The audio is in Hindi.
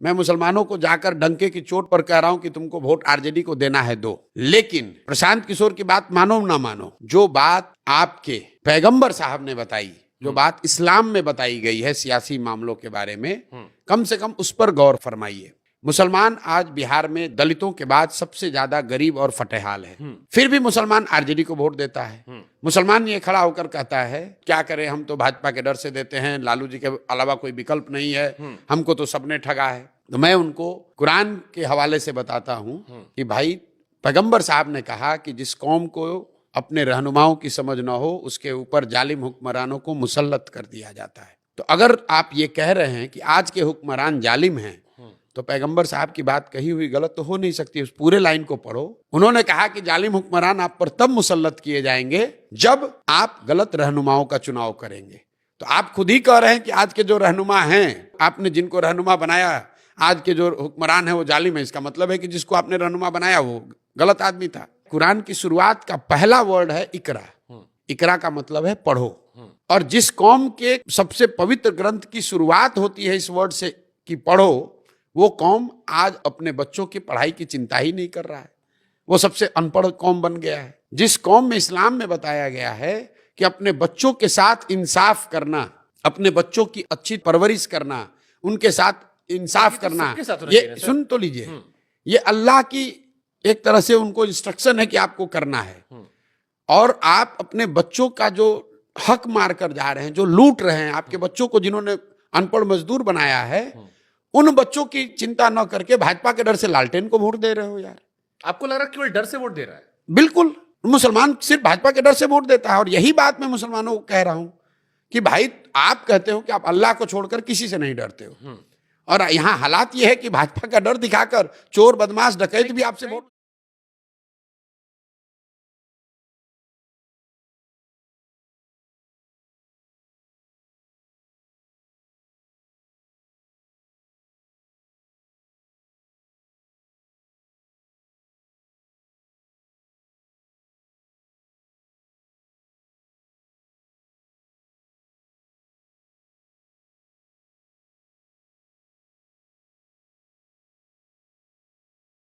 मैं मुसलमानों को जाकर डंके की चोट पर कह रहा हूं कि तुमको वोट आरजेडी को देना है दो। लेकिन प्रशांत किशोर की बात मानो ना मानो, जो बात आपके पैगंबर साहब ने बताई, जो बात इस्लाम में बताई गई है सियासी मामलों के बारे में, कम से कम उस पर गौर फरमाइए। मुसलमान आज बिहार में दलितों के बाद सबसे ज्यादा गरीब और फटेहाल है, फिर भी मुसलमान आरजेडी को वोट देता है। मुसलमान ये खड़ा होकर कहता है क्या करें, हम तो भाजपा के डर से देते हैं, लालू जी के अलावा कोई विकल्प नहीं है, हमको तो सबने ठगा है। तो मैं उनको कुरान के हवाले से बताता हूं कि भाई पैगंबर साहब ने कहा कि जिस कौम को अपने रहनुमाओं की समझ न हो उसके ऊपर जालिम हुक्मरानों को मुसल्लत कर दिया जाता है। तो अगर आप ये कह रहे हैं कि आज के हुक्मरान जालिम हैं, तो पैगंबर साहब की बात कही हुई गलत तो हो नहीं सकती। उस पूरे लाइन को पढ़ो। उन्होंने कहा कि जालिम हुक्मरान आप पर तब मुसल्लत किए जाएंगे जब आप गलत रहनुमाओं का चुनाव करेंगे। तो आप खुद ही कह रहे हैं कि आज के जो रहनुमा हैं, आपने जिनको रहनुमा बनाया, आज के जो हुक्मरान है वो जालिम है। इसका मतलब है कि जिसको आपने रहनुमा बनाया वो गलत आदमी था। कुरान की शुरुआत का पहला वर्ड है इकरा। इकरा का मतलब है पढ़ो। और जिस कौम के सबसे पवित्र ग्रंथ की शुरुआत होती है इस वर्ड से कि पढ़ो, वो कौम आज अपने बच्चों की पढ़ाई की चिंता ही नहीं कर रहा है। वो सबसे अनपढ़ कौम बन गया है। जिस कौम में इस्लाम में बताया गया है कि अपने बच्चों के साथ इंसाफ करना, अपने बच्चों की अच्छी परवरिश करना, उनके साथ इंसाफ करना, ये सुन तो लीजिए, ये अल्लाह की एक तरह से उनको इंस्ट्रक्शन है कि आपको करना है। और आप अपने बच्चों का जो हक मार कर जा रहे हैं, जो लूट रहे हैं, आपके बच्चों को जिन्होंने अनपढ़ मजदूर बनाया है, उन बच्चों की चिंता न करके भाजपा के डर से लालटेन को वोट दे रहे हो। यार आपको लग रहा है केवल डर से वोट दे रहा है? बिल्कुल, मुसलमान सिर्फ भाजपा के डर से वोट देता है। और यही बात मैं मुसलमानों को कह रहा हूं कि भाई आप कहते हो कि आप अल्लाह को छोड़कर किसी से नहीं डरते हो, और यहाँ हालात ये है कि भाजपा का डर दिखाकर चोर बदमाश डकैत भी आपसे वोट